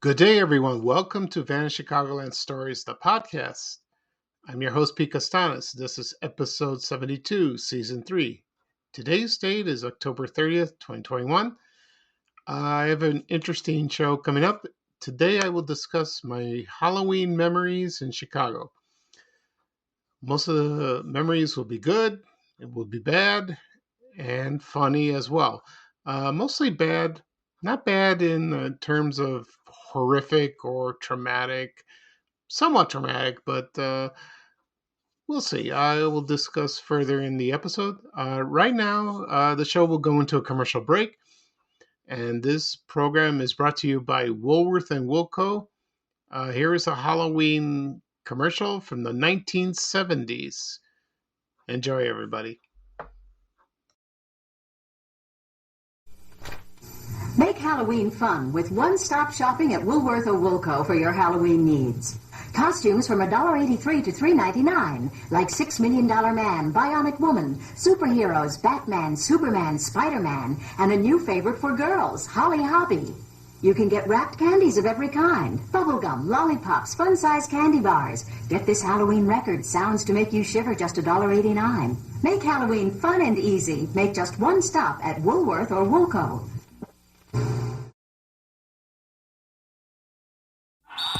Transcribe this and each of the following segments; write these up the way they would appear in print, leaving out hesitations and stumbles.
Good day, everyone. Welcome to Vanished Chicagoland Stories, the podcast. I'm your host, Pete Costanis. This is episode 72, season 3. Today's date is October 30th, 2021. I have an interesting show coming up. Today, I will discuss my Halloween memories in Chicago. Most of the memories will be good, it will be bad, and funny as well. Mostly bad, not bad in terms of horrific or traumatic, somewhat traumatic, but we'll see. I will discuss further in the episode. Right now, the show will go into a commercial break, and this program is brought to you by Woolworth and Wilco. Here is a Halloween commercial from the 1970s. Enjoy, everybody. Make Halloween fun with one-stop shopping at Woolworth or Wilco for your Halloween needs. Costumes from $1.83 to $3.99, like $6 Million Man, Bionic Woman, superheroes, Batman, Superman, Spider-Man, and a new favorite for girls, Holly Hobbie. You can get wrapped candies of every kind, bubblegum, lollipops, fun-sized candy bars. Get this Halloween record, Sounds to Make You Shiver, just $1.89. Make Halloween fun and easy. Make just one stop at Woolworth or Wilco.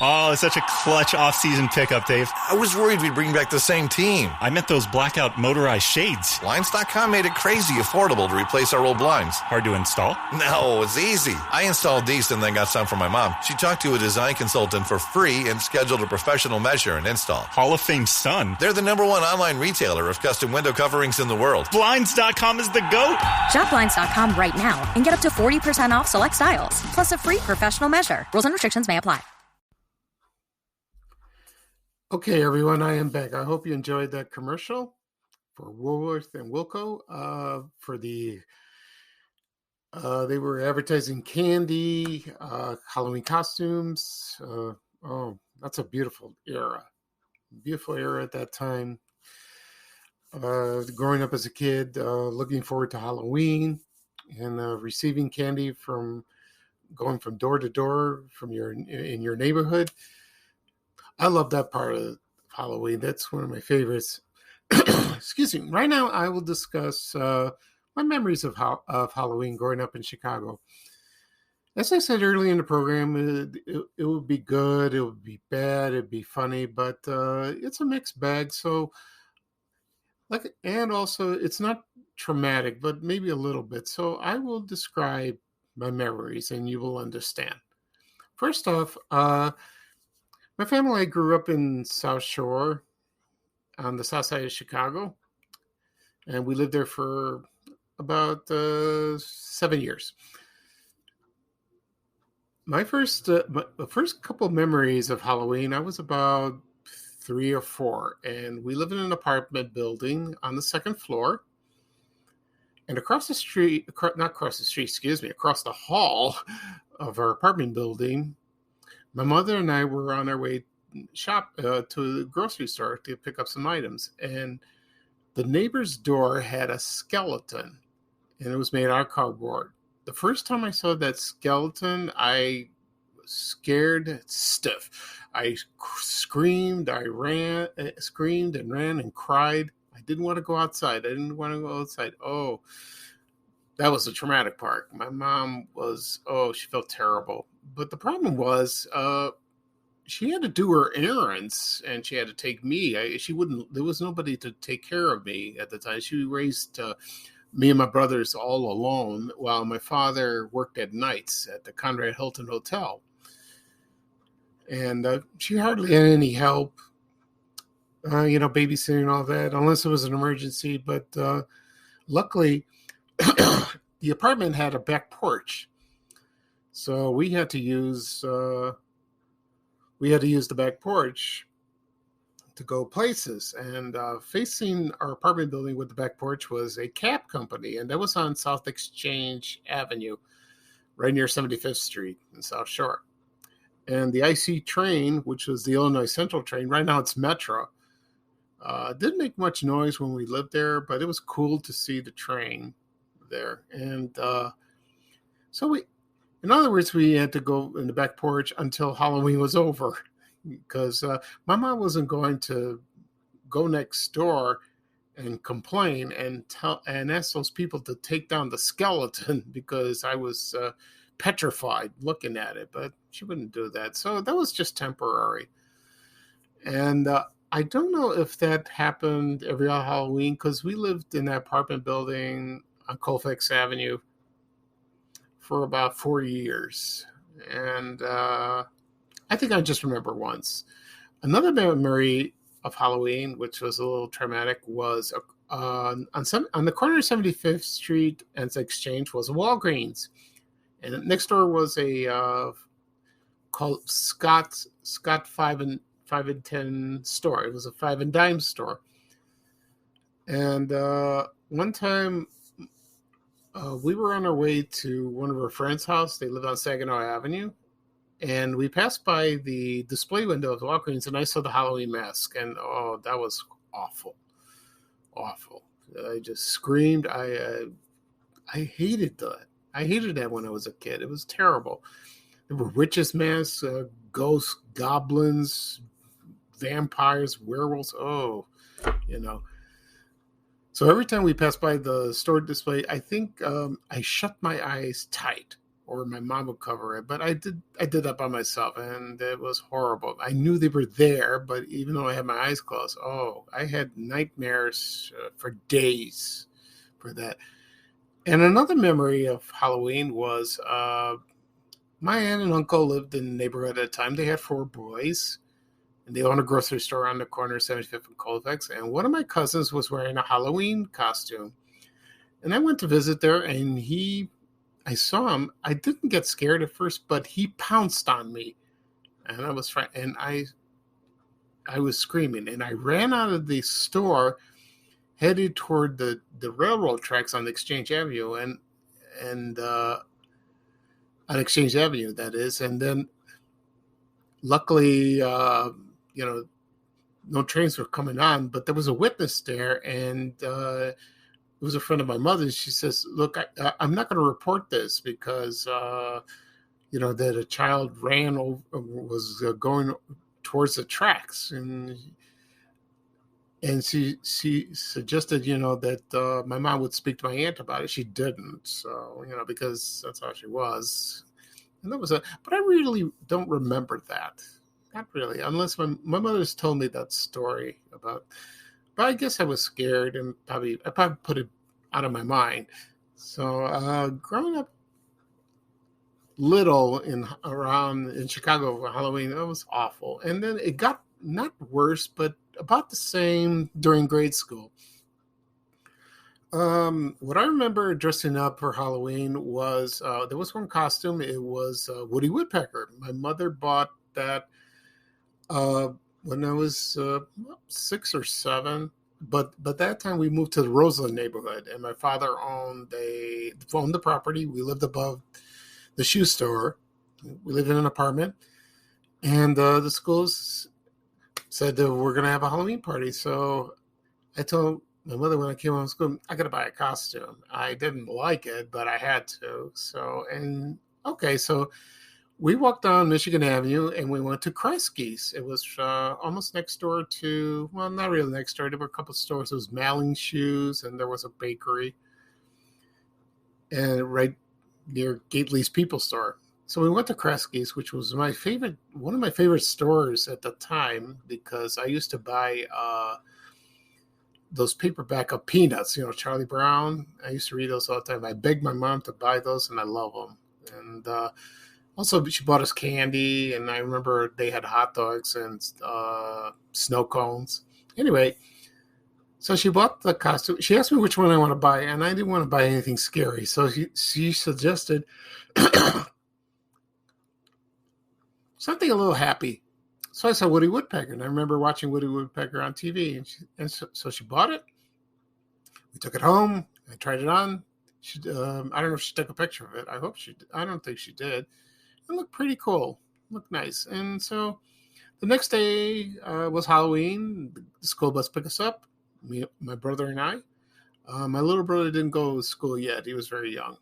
Oh, it's such a clutch off-season pickup, Dave. I was worried we'd bring back the same team. I meant those blackout motorized shades. Blinds.com made it crazy affordable to replace our old blinds. Hard to install? No, it's easy. I installed these and then got some for my mom. She talked to a design consultant for free and scheduled a professional measure and install. Hall of Fame son. They're the #1 online retailer of custom window coverings in the world. Blinds.com is the GOAT. Shop Blinds.com right now and get up to 40% off select styles, plus a free professional measure. Rules and restrictions may apply. Okay, everyone, I am back. I hope you enjoyed that commercial for Woolworth and Wilco. They were advertising candy, Halloween costumes. That's a beautiful era. Beautiful era at that time. Growing up as a kid, looking forward to Halloween and receiving candy going from door to door in your neighborhood. I love that part of Halloween. That's one of my favorites. Excuse me. Right now, I will discuss my memories of Halloween growing up in Chicago. As I said earlier in the program, it would be good, it would be bad, it'd be funny, but it's a mixed bag. So, and also, it's not traumatic, but maybe a little bit. So, I will describe my memories, and you will understand. First off, my family grew up in South Shore on the south side of Chicago, and we lived there for about 7 years. The first couple memories of Halloween, I was about 3 or 4, and we lived in an apartment building on the second floor. And across the hall of our apartment building, my mother and I were on our way to the grocery store to pick up some items, and the neighbor's door had a skeleton, and it was made out of cardboard. The first time I saw that skeleton, I was scared stiff. I screamed and ran and cried. I didn't want to go outside. Oh, that was the traumatic part. My mom she felt terrible. But the problem was, she had to do her errands, and she had to take me. There was nobody to take care of me at the time. She raised me and my brothers all alone while my father worked at nights at the Conrad Hilton Hotel. And she hardly had any help, babysitting and all that, unless it was an emergency. But luckily, the apartment had a back porch. So we had to use the back porch to go places. And facing our apartment building with the back porch was a cab company, and that was on South Exchange Avenue, right near 75th Street in South Shore. And the IC train, which was the Illinois Central train, right now it's Metro, didn't make much noise when we lived there, but it was cool to see the train there. And so In other words, we had to go in the back porch until Halloween was over because my mom wasn't going to go next door and complain and ask those people to take down the skeleton because I was petrified looking at it, but she wouldn't do that. So that was just temporary. And I don't know if that happened every Halloween because we lived in that apartment building on Colfax Avenue for about 4 years. And I think I just remember once. Another memory of Halloween, which was a little traumatic, was on the corner of 75th Street and Exchange was a Walgreens. And next door was a called Scott 5 and 10 store. It was a 5 and dime store. And one time we were on our way to one of our friends' house. They lived on Saginaw Avenue. And we passed by the display window of Walgreens, and I saw the Halloween mask. And, oh, that was awful. Awful. I just screamed. I hated that. I hated that when I was a kid. It was terrible. There were witches' masks, ghosts, goblins, vampires, werewolves. Oh, you know. So every time we passed by the store display, I think I shut my eyes tight, or my mom would cover it. But I did that by myself, and it was horrible. I knew they were there, but even though I had my eyes closed, I had nightmares for days for that. And another memory of Halloween was my aunt and uncle lived in the neighborhood at the time. They had 4 boys. And they owned a grocery store on the corner of 75th and Colfax. And one of my cousins was wearing a Halloween costume. And I went to visit there, and I saw him. I didn't get scared at first, but he pounced on me. And I was frightened. And I was screaming. And I ran out of the store, headed toward the railroad tracks on Exchange Avenue. And on Exchange Avenue, that is. And then luckily, no trains were coming on, but there was a witness there, and it was a friend of my mother's. She says, look, I'm not going to report this because, that a child was going towards the tracks. And she suggested, that my mom would speak to my aunt about it. She didn't. So, because that's how she was. And that was but I really don't remember that. Not really, unless my mother's told me that story about. But I guess I was scared, and I probably put it out of my mind. So growing up little in Chicago for Halloween, that was awful. And then it got not worse, but about the same during grade school. What I remember dressing up for Halloween was there was one costume. It was Woody Woodpecker. My mother bought that when I was 6 or 7, but that time we moved to the Roseland neighborhood, and my father owned the property. We lived above the shoe store. We lived in an apartment, and the schools said that we're going to have a Halloween party. So I told my mother when I came home from school, I got to buy a costume. I didn't like it, but I had to. So we walked down Michigan Avenue, and we went to Kresge's. It was almost next door to, well, not really next door. There were a couple of stores. It was Malling Shoes, and there was a bakery. And right near Gately's People Store. So we went to Kresge's, which was one of my favorite stores at the time, because I used to buy those paperback of Peanuts, Charlie Brown. I used to read those all the time. I begged my mom to buy those, and I love them. And also, she bought us candy, and I remember they had hot dogs and snow cones. Anyway, so she bought the costume. She asked me which one I want to buy, and I didn't want to buy anything scary. So she suggested something a little happy. So I saw Woody Woodpecker, and I remember watching Woody Woodpecker on TV. So she bought it. We took it home. I tried it on. I don't know if she took a picture of it. I hope she did. I don't think she did. It looked pretty cool. It looked nice. And so the next day was Halloween. The school bus picked us up, me, my brother and I. My little brother didn't go to school yet. He was very young.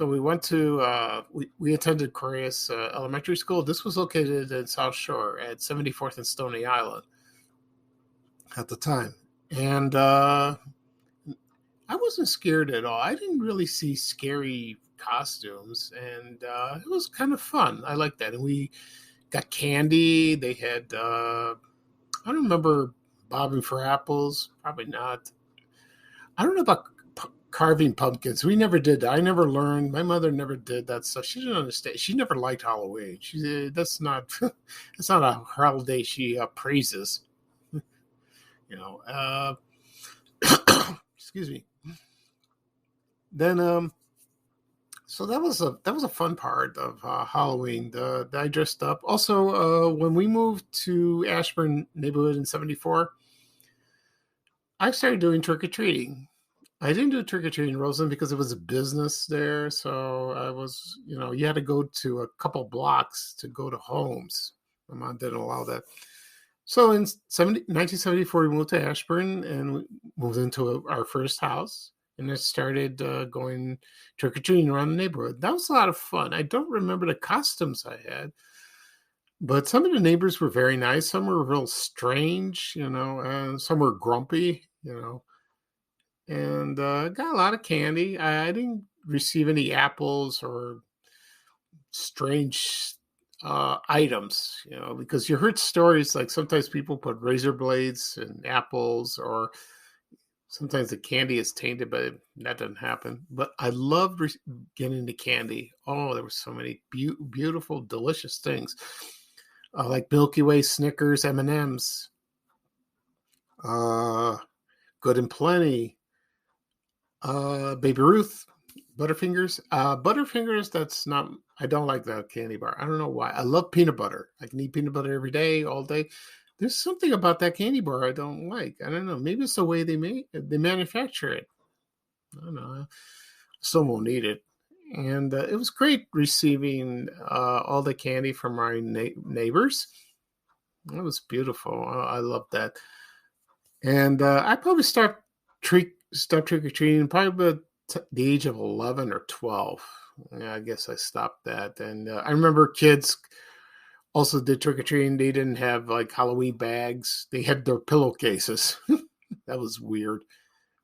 So we went to we attended Correas Elementary School. This was located in South Shore at 74th and Stony Island at the time, and I wasn't scared at all. I didn't really see scary costumes, and it was kind of fun. I liked that, and we got candy. They had I don't remember bobbing for apples. Probably not. I don't know about carving pumpkins. We never did that. I never learned. My mother never did that stuff. She didn't understand. She never liked Halloween. She said, that's not it's not a holiday she praises. You know. Excuse me. Then so that was a fun part of Halloween. I dressed up. Also, when we moved to Ashburn neighborhood in '74, I started doing trick or treating. I didn't do trick or treating in Roseland because it was a business there. So I was, you had to go to a couple blocks to go to homes. My mom didn't allow that. So in 1974, we moved to Ashburn and we moved into our first house. And I started going trick or treating around the neighborhood. That was a lot of fun. I don't remember the costumes I had, but some of the neighbors were very nice. Some were real strange, and some were grumpy, and got a lot of candy. I didn't receive any apples or strange items, because you heard stories like sometimes people put razor blades in apples, or sometimes the candy is tainted, but that doesn't happen. But I loved getting the candy. Oh, there were so many beautiful, delicious things, like Milky Way, Snickers, M&Ms, Good and Plenty, Baby Ruth, Butterfingers. Butterfingers, that's not, I don't like that candy bar. I don't know why. I love peanut butter. I can eat peanut butter every day, all day. There's something about that candy bar I don't like. I don't know. Maybe it's the way they manufacture it. I don't know. I still won't eat it. And it was great receiving all the candy from our neighbors. It was beautiful. I loved that. And I probably stopped trick-or-treating probably about the age of 11 or 12. Yeah, I guess I stopped that. And I remember kids also did trick-or-treating. They didn't have like Halloween bags. They had their pillowcases. That was weird.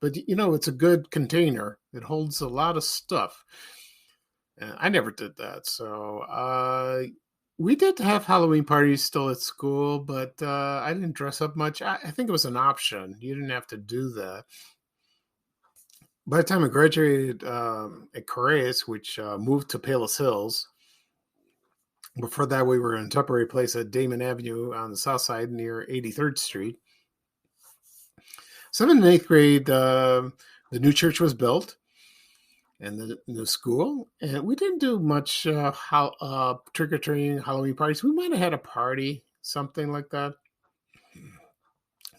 But, it's a good container. It holds a lot of stuff. And I never did that. So we did have Halloween parties still at school, but I didn't dress up much. I think it was an option. You didn't have to do that. By the time I graduated at Correas, which moved to Palos Hills, before that we were in a temporary place at Damon Avenue on the south side near 83rd Street. 7th and 8th grade, the new church was built and the new school. And we didn't do much trick-or-treating, Halloween parties. We might have had a party, something like that.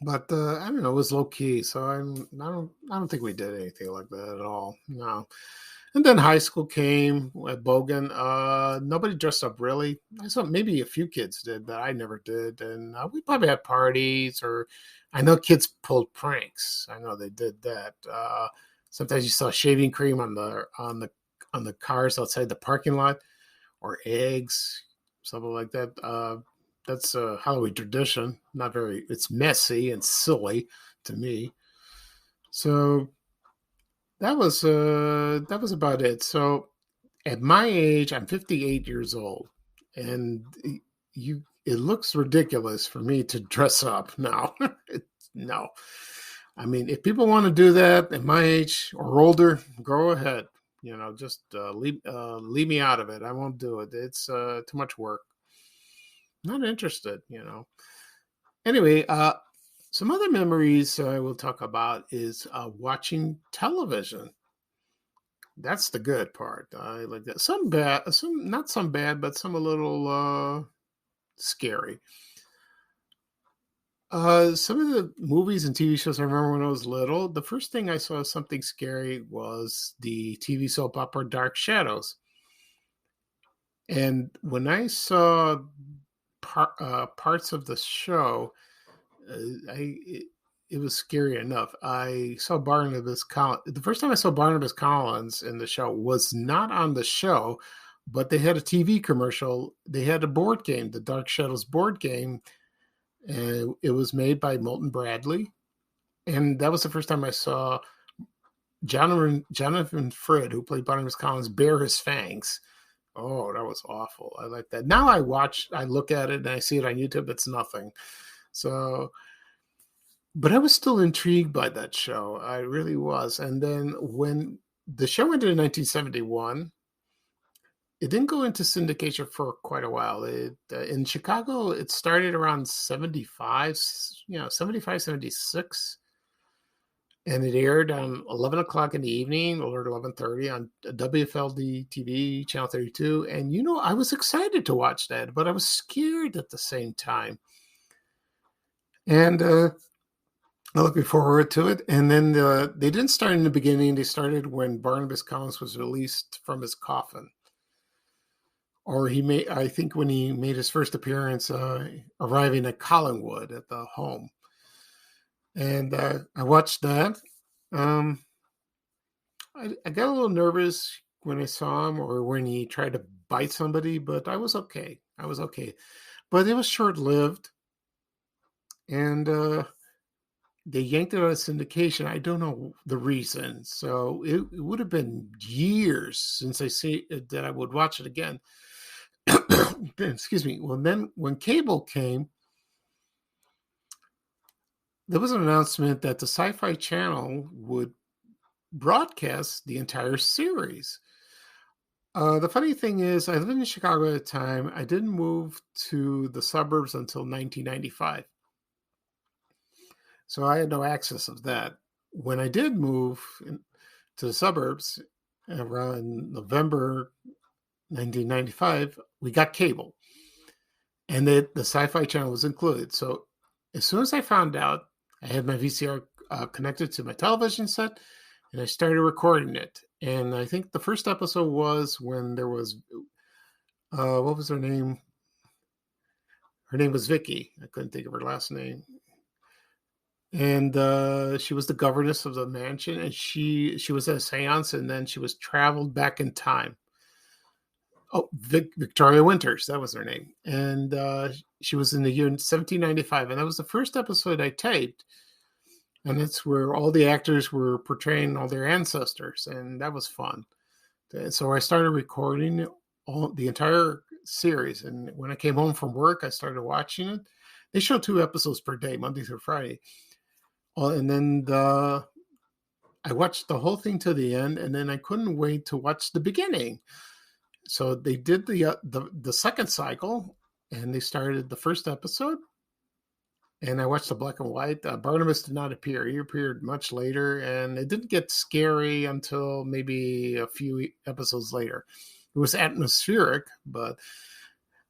But I don't know, it was low key, so I don't think we did anything like that at all. No. And then high school came at Bogan. Nobody dressed up really. I saw maybe a few kids did, but I never did. And we probably had parties, or I know kids pulled pranks. I know they did that. Sometimes you saw shaving cream on the cars outside the parking lot, or eggs, something like that. That's a Halloween tradition. It's messy and silly to me. So that was about it. So at my age, I'm 58 years old, and it looks ridiculous for me to dress up now. No. I mean, if people want to do that at my age or older, go ahead. Just leave me out of it. I won't do it. It's too much work. Not interested, Anyway, some other memories I will talk about is watching television. That's the good part. I like that. Some bad, not some bad, but some a little scary. Some of the movies and TV shows I remember when I was little, the first thing I saw something scary was the TV soap opera Dark Shadows. And when I saw parts of the show, it was scary enough. I saw Barnabas Collins. The first time I saw Barnabas Collins in the show was not on the show, but they had a TV commercial. They had a board game, the Dark Shadows board game, and it was made by Milton Bradley. And that was the first time I saw Jonathan Frid, who played Barnabas Collins, bare his fangs. Oh, that was awful. I like that. Now I look at it and I see it on YouTube. It's nothing. So, but I was still intrigued by that show. I really was. And then when the show ended in 1971, it didn't go into syndication for quite a while. In Chicago, it started around 75, 76. And it aired 11 o'clock in the evening or 11:30 on WFLD TV, Channel 32. And, I was excited to watch that, but I was scared at the same time. And I'm looking forward to it. And then they didn't start in the beginning. They started when Barnabas Collins was released from his coffin. Or I think when he made his first appearance, arriving at Collinwood at the home. And I watched that. I got a little nervous when I saw him or when he tried to bite somebody, but I was okay. But it was short-lived. And they yanked it out of syndication. I don't know the reason. So it would have been years since that I would watch it again. Excuse me. Well, then when cable came, there was an announcement that the Sci-Fi Channel would broadcast the entire series. The funny thing is, I lived in Chicago at the time. I didn't move to the suburbs until 1995. So I had no access of that. When I did move to the suburbs around November 1995, we got cable. And the Sci-Fi Channel was included. So as soon as I found out, I had my VCR connected to my television set, and I started recording it. And I think the first episode was when there was, what was her name? Her name was Vicky. I couldn't think of her last name. And she was the governess of the mansion, and she was at a seance, and then she was traveled back in time. Oh, Victoria Winters, that was her name. And she was in the year 1795, and that was the first episode I taped. And that's where all the actors were portraying all their ancestors, and that was fun. And so I started recording the entire series, and when I came home from work, I started watching it. They show 2 episodes per day, Monday through Friday. And then I watched the whole thing to the end, and then I couldn't wait to watch the beginning. So they did the second cycle, and they started the first episode. And I watched the black and white. Barnabas did not appear. He appeared much later, and it didn't get scary until maybe a few episodes later. It was atmospheric,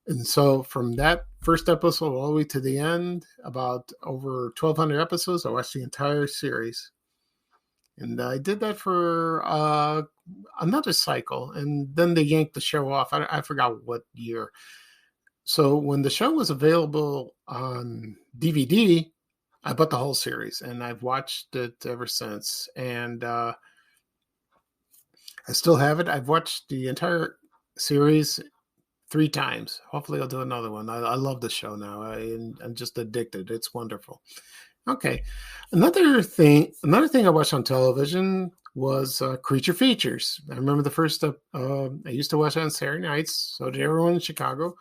and so from that first episode all the way to the end, about over 1,200 episodes, I watched the entire series. And I did that for another cycle, and then they yanked the show off. I forgot what year. So when the show was available on DVD, I bought the whole series, and I've watched it ever since. And I still have it. I've watched the entire series 3 times. Hopefully I'll do another one. I love the show now. I'm just addicted. It's wonderful. Okay. Another thing I watched on television was Creature Features. I remember the first I used to watch it on Saturday nights. So did everyone in Chicago.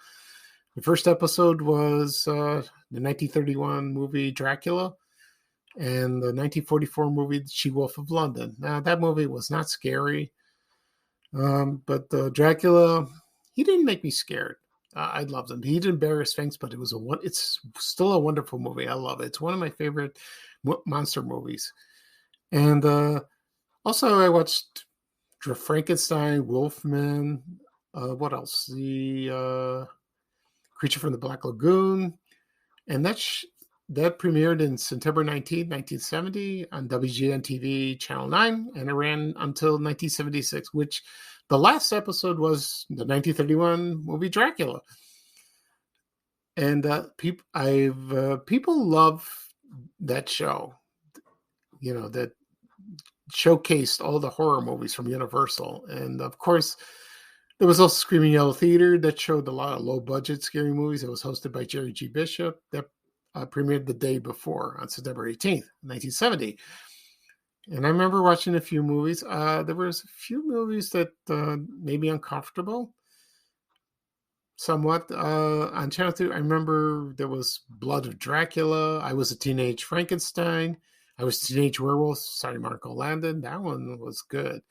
The first episode was the 1931 movie Dracula and the 1944 movie She-Wolf of London. Now, that movie was not scary, but Dracula, he didn't make me scared. I loved him. He didn't bare his fangs, but it's still a wonderful movie. I love it. It's one of my favorite monster movies. And also, I watched Frankenstein, Wolfman. What else? The Creature from the Black Lagoon. And that premiered in September 19, 1970 on WGN-TV Channel 9, and it ran until 1976, which the last episode was the 1931 movie Dracula. And people love that show. that showcased all the horror movies from Universal. And of course, there was also Screaming Yellow Theater that showed a lot of low budget scary movies. It was hosted by Jerry G. Bishop. That premiered the day before on September 18th, 1970. And I remember watching a few movies. There was a few movies that made me uncomfortable somewhat. On Channel 2, I remember there was Blood of Dracula. I Was a Teenage Frankenstein. I Was a Teenage Werewolf. Sorry, Marco Landon. That one was good.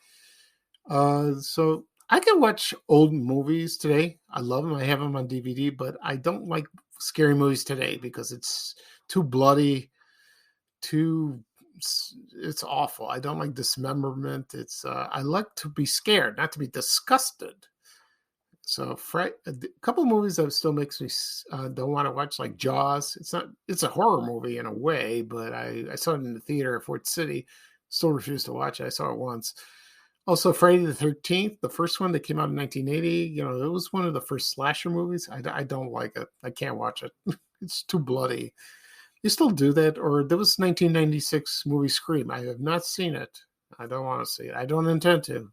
So I can watch old movies today. I love them. I have them on DVD, but I don't like scary movies today because it's too bloody, it's awful. I don't like dismemberment. I like to be scared, not to be disgusted. So a couple of movies that still makes me don't want to watch, like Jaws. It's a horror movie in a way, but I saw it in the theater at Fort City. Still refuse to watch it. I saw it once. Also, Friday the 13th, the first one that came out in 1980, it was one of the first slasher movies. I don't like it. I can't watch it. It's too bloody. You still do that? Or there was 1996 movie Scream. I have not seen it. I don't want to see it. I don't intend to.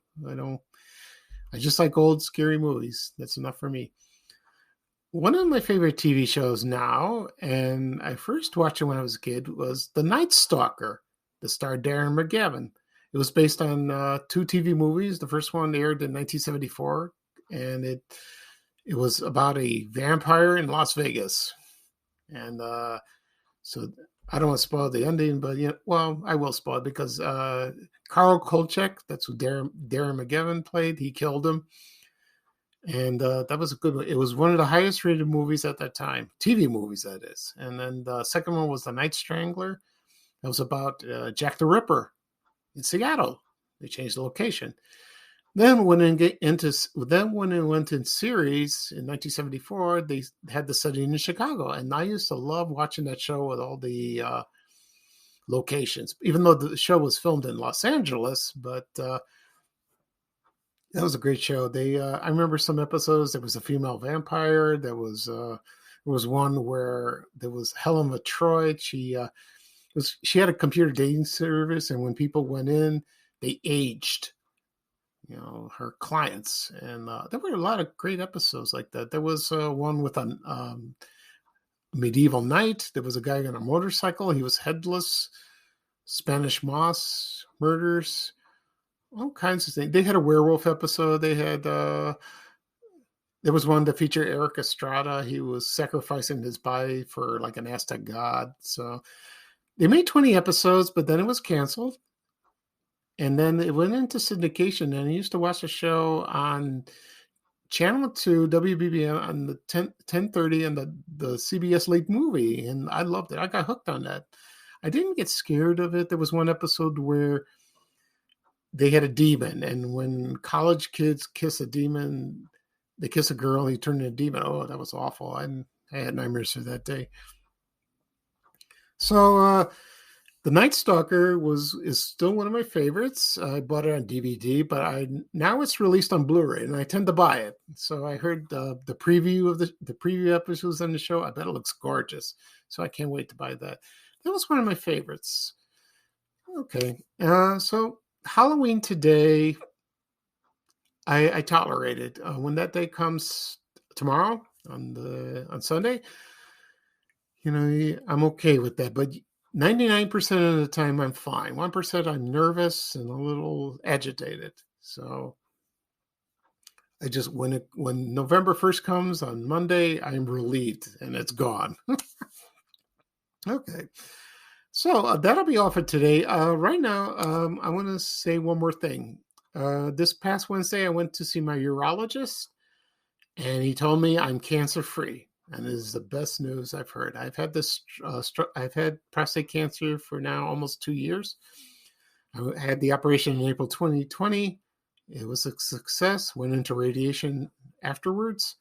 I just like old scary movies. That's enough for me. One of my favorite TV shows now, and I first watched it when I was a kid, was The Night Stalker, that starred Darren McGavin. It was based on 2 TV movies. The first one aired in 1974, and it was about a vampire in Las Vegas. And so I don't want to spoil the ending, but I will spoil it because Carl Kolchak, that's who Darren McGavin played, he killed him. And that was a good one. It was one of the highest rated movies at that time, TV movies, that is. And then the second one was The Night Strangler. That was about Jack the Ripper in Seattle. They changed the location. Then when it went in series in 1974, they had the setting in Chicago, and I used to love watching that show with all the locations. Even though the show was filmed in Los Angeles, but that was a great show. I remember some episodes. There was a female vampire. There was one where there was Helen of Troy. She had a computer dating service, and when people went in, they aged, her clients. And there were a lot of great episodes like that. There was one with a medieval knight. There was a guy on a motorcycle. He was headless. Spanish moss murders, all kinds of things. They had a werewolf episode. They had there was one that featured Eric Estrada. He was sacrificing his body for like an Aztec god. So they made 20 episodes, but then it was canceled. And then it went into syndication. And I used to watch the show on Channel 2, WBBM, on the 10:30 and the CBS Late Movie. And I loved it. I got hooked on that. I didn't get scared of it. There was one episode where they had a demon. And when college kids kiss a demon, they kiss a girl and he turned into a demon. Oh, that was awful. I had nightmares for that day. So The Night Stalker is still one of my favorites. I bought it on DVD, but now it's released on Blu-ray, and I tend to buy it. So I heard the preview of the preview episodes on the show. I bet it looks gorgeous. So I can't wait to buy that. That was one of my favorites. Okay, so Halloween today, I tolerate it. When that day comes tomorrow on Sunday, I'm okay with that. But 99% of the time, I'm fine. 1%, I'm nervous and a little agitated. So I just when November 1st comes on Monday, I'm relieved and it's gone. Okay. So that'll be all for today. Right now, I want to say one more thing. This past Wednesday, I went to see my urologist, and he told me I'm cancer-free, and this is the best news I've heard. I've had I've had prostate cancer for now almost 2 years. I had the operation in April 2020. It was a success. Went into radiation afterwards.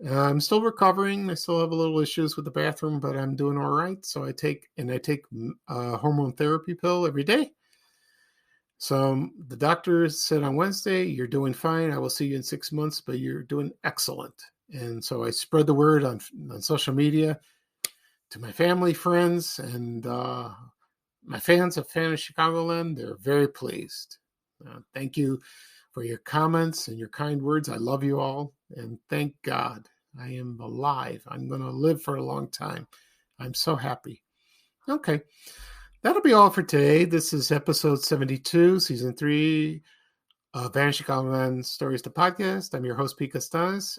I'm still recovering. I still have a little issues with the bathroom, but I'm doing all right. So I take a hormone therapy pill every day. So the doctor said on Wednesday, "You're doing fine. I will see you in 6 months, but you're doing excellent." And so I spread the word on social media to my family, friends, and my fans of Fan of Chicagoland, they're very pleased. Thank you for your comments and your kind words. I love you all. And thank God I am alive. I'm going to live for a long time. I'm so happy. Okay. That'll be all for today. This is episode 72, season 3 of Van Chicagoland Stories, the podcast. I'm your host, Pete Castanes.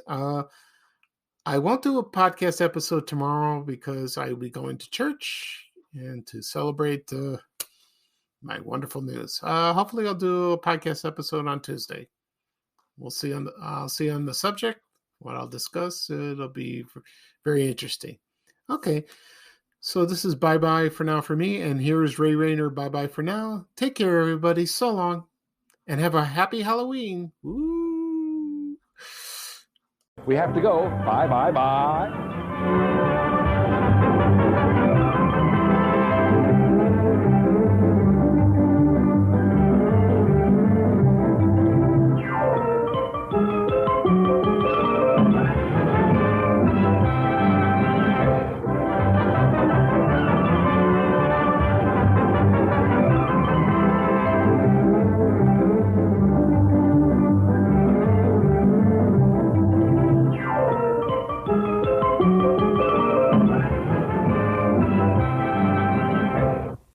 I won't do a podcast episode tomorrow because I will be going to church and to celebrate my wonderful news. Hopefully I'll do a podcast episode on Tuesday. We'll see I'll see on the subject, what I'll discuss. It'll be very interesting. Okay. So this is bye-bye for now for me. And here is Ray Rayner. Bye-bye for now. Take care, everybody. So long. And have a happy Halloween. Woo! We have to go. Bye, bye, bye.